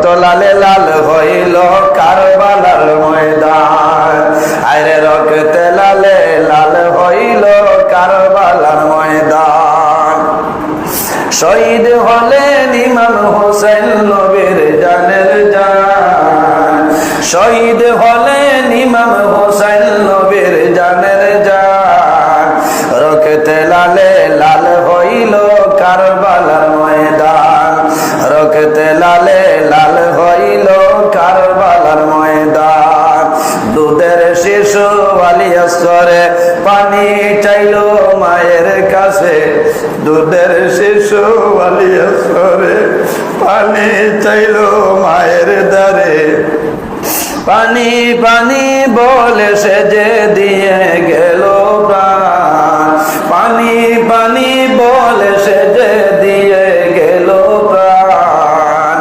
রক্ত লালে লাল হইল কারবালার ময়দান। আরে রক্তে লালে লাল হইল কারবালার ময়দান। শহীদ হলেন ইমাম হোসেন নবীর জানের জান। শহীদ হলেন ইমাম হোসেন নবীর জানের জান। রক্তে লালে লাল হইল কারবালার ময়দান। রক্তে লালে লাল হইল কারবালার ময়দান। দুধের শিশু আলিয়াসরে পানি চাইল মায়ের কাছে। দুধের শিশু আলিয়াসরে পানি চাইল মায়ের দ্বারে। পানি পানি বলে সে যে দিয়ে গেল প্রাণ। পানি পানি বলে সে যে দিয়ে গেল প্রাণ।